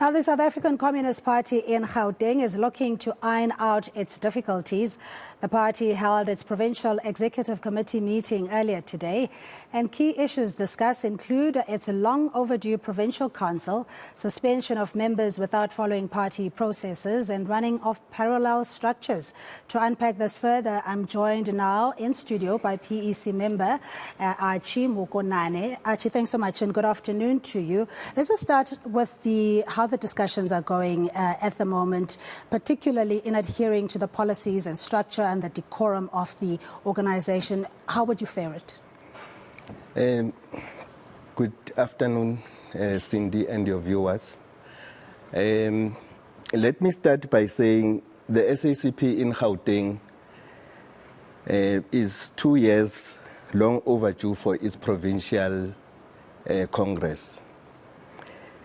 Now, the South African Communist Party in Gauteng is looking to iron out its difficulties. The party held its Provincial Executive Committee meeting earlier today, and key issues discussed include its long overdue Provincial Council, suspension of members without following party processes, and running of parallel structures. To unpack this further, I'm joined now in studio by PEC member Archie Mokonane. Archie, thanks so much and good afternoon to you. Let's just start with how the discussions are going at the moment, particularly in adhering to the policies and structure and the decorum of the organization. How would you fare it? Good afternoon, Cindy and your viewers. Let me start by saying the SACP in Gauteng is 2 years long overdue for its provincial congress.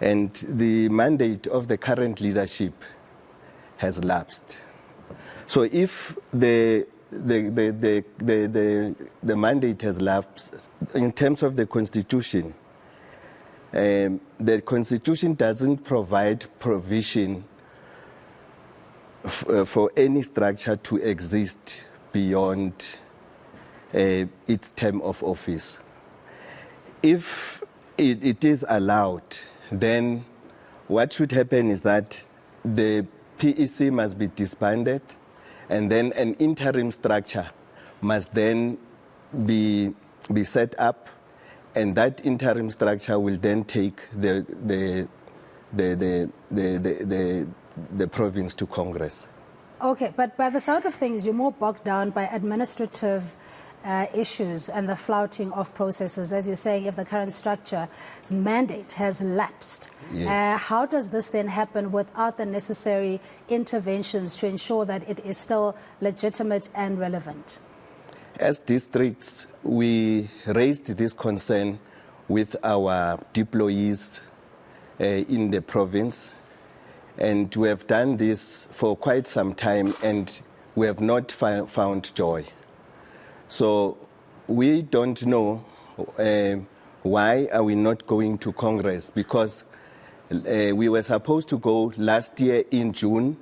And the mandate of the current leadership has lapsed. So if the mandate has lapsed, in terms of the Constitution, the Constitution doesn't provide provision for any structure to exist beyond its term of office. If it is allowed, then what should happen is that the PEC must be disbanded, and then an interim structure must then be set up, and that interim structure will then take the province to Congress. Okay, but by the sound of things, you're more bogged down by administrative issues and the flouting of processes. As you're saying, if the current structure's mandate has lapsed, yes. How does this then happen without the necessary interventions to ensure that it is still legitimate and relevant? As districts, we raised this concern with our deployees in the province, and we have done this for quite some time, and we have not found joy. So we don't know why are we not going to Congress, because we were supposed to go last year in June.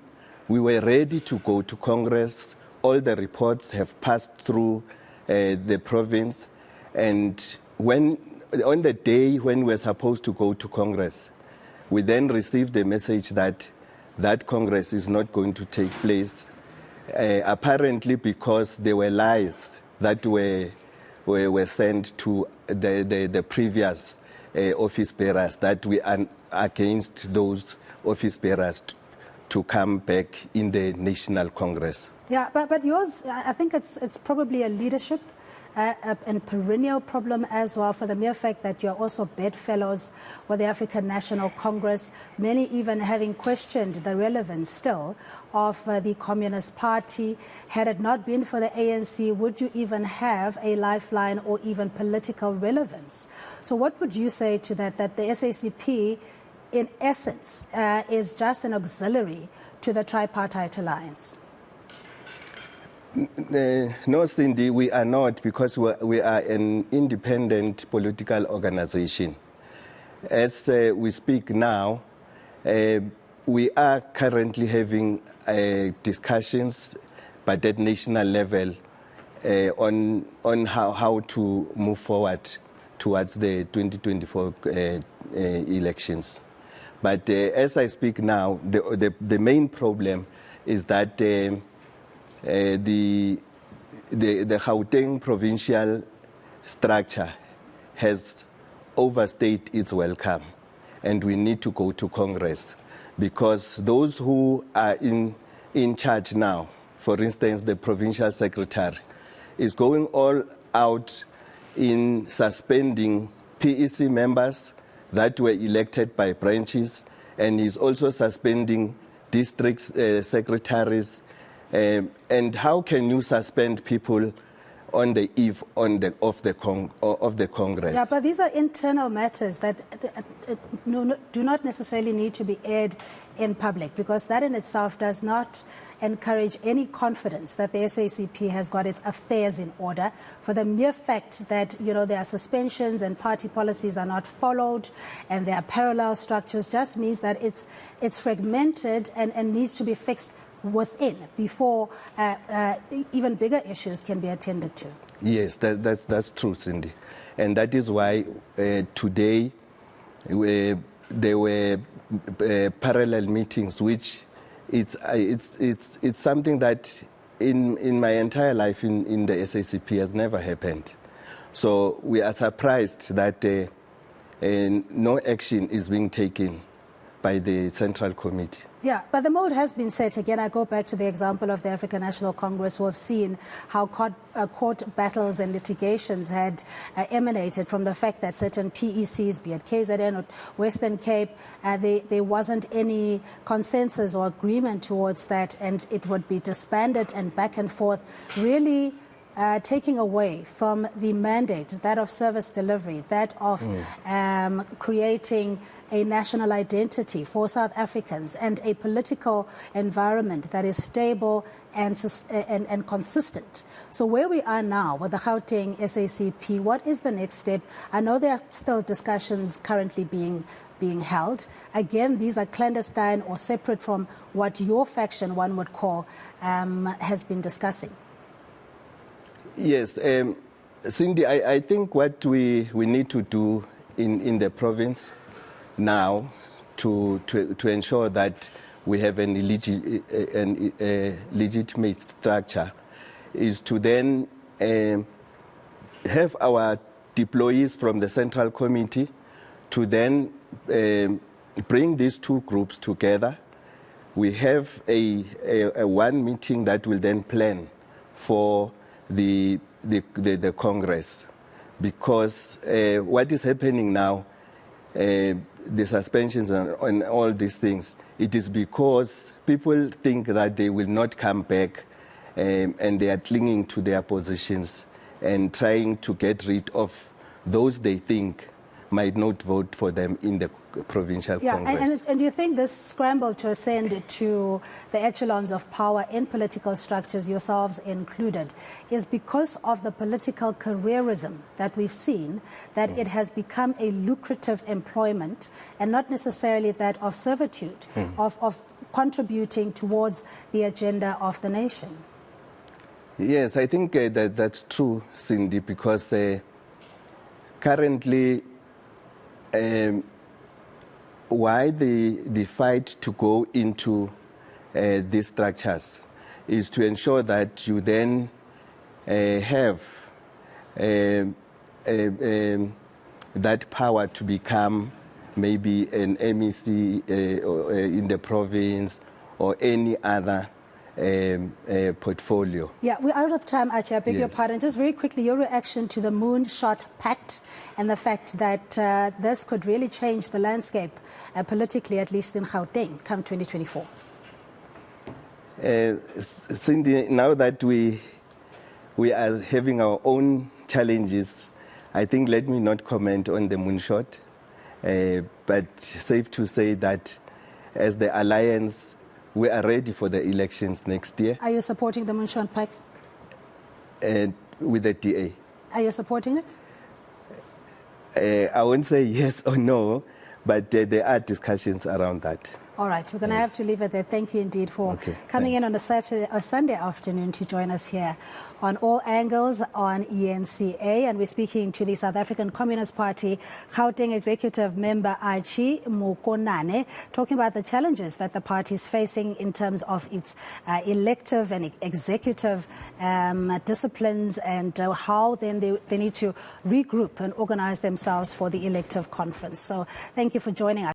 We were ready to go to Congress. All the reports have passed through the province. And on the day when we were supposed to go to Congress, we then received the message that that Congress is not going to take place, apparently because there were lies that were sent to the previous office bearers, that we are against those office bearers to come back in the National Congress. Yeah, but yours, I think it's probably a leadership and perennial problem as well, for the mere fact that you're also bedfellows with the African National Congress, many even having questioned the relevance still of the Communist Party. Had it not been for the ANC, would you even have a lifeline or even political relevance? So what would you say to that the SACP, in essence, is just an auxiliary to the tripartite alliance? No, Cindy, we are not, because we are an independent political organization. As we speak now, we are currently having discussions, but at national level, on how to move forward towards the 2024 elections. But as I speak now, the main problem is that the Gauteng provincial structure has overstayed its welcome, and we need to go to Congress, because those who are in charge now, for instance, the provincial secretary, is going all out in suspending PEC members that were elected by branches, and is also suspending district secretaries. And how can you suspend people on the eve of the Congress. Yeah, but these are internal matters that do not necessarily need to be aired in public, because that in itself does not encourage any confidence that the SACP has got its affairs in order. For the mere fact that, you know, there are suspensions and party policies are not followed and there are parallel structures just means that it's fragmented and needs to be fixed within before even bigger issues can be attended to. Yes, that's true, Cindy. And that is why today there were parallel meetings, which it's something that in my entire life in the SACP has never happened. So we are surprised that no action is being taken by the Central Committee. Yeah, but the mold has been set. Again, I go back to the example of the African National Congress, who have seen how court battles and litigations had emanated from the fact that certain PECs, be it KZN or Western Cape, there wasn't any consensus or agreement towards that, and it would be disbanded and back and forth, really taking away from the mandate, that of service delivery, that of creating a national identity for South Africans and a political environment that is stable and consistent. So where we are now with the Gauteng SACP, what is the next step? I know there are still discussions currently being held. Again, these are clandestine or separate from what your faction, one would call, has been discussing. Yes, Cindy, I think what we need to do in the province now to ensure that we have a legitimate structure is to then have our deployees from the Central Committee to then bring these two groups together. We have a one meeting that will then plan for the Congress, because what is happening now, the suspensions and all these things, it is because people think that they will not come back, and they are clinging to their positions and trying to get rid of those they think might not vote for them in the Provincial Congress. And do you think this scramble to ascend to the echelons of power in political structures, yourselves included, is because of the political careerism that we've seen, that it has become a lucrative employment and not necessarily that of servitude, of contributing towards the agenda of the nation? Yes, I think that's true, Cindy, because currently why the fight to go into these structures is to ensure that you then have that power to become maybe an MEC in the province or any other portfolio. Yeah, we're out of time, Archie. I beg your pardon. Just very quickly, your reaction to the Moonshot Pact and the fact that this could really change the landscape politically, at least in Gauteng, come 2024. Cindy, now that we are having our own challenges, I think let me not comment on the Moonshot, but safe to say that as the alliance, we are ready for the elections next year. Are you supporting the Moonshot Pact? With the DA. Are you supporting it? I won't say yes or no, but there are discussions around that. All right, we're going to have to leave it there. Thank you indeed for coming in on a Sunday afternoon to join us here on All Angles on eNCA. And we're speaking to the South African Communist Party Gauteng Executive Member Archie Mokonane, talking about the challenges that the party is facing in terms of its elective and executive disciplines, and how then they need to regroup and organize themselves for the elective conference. So thank you for joining us.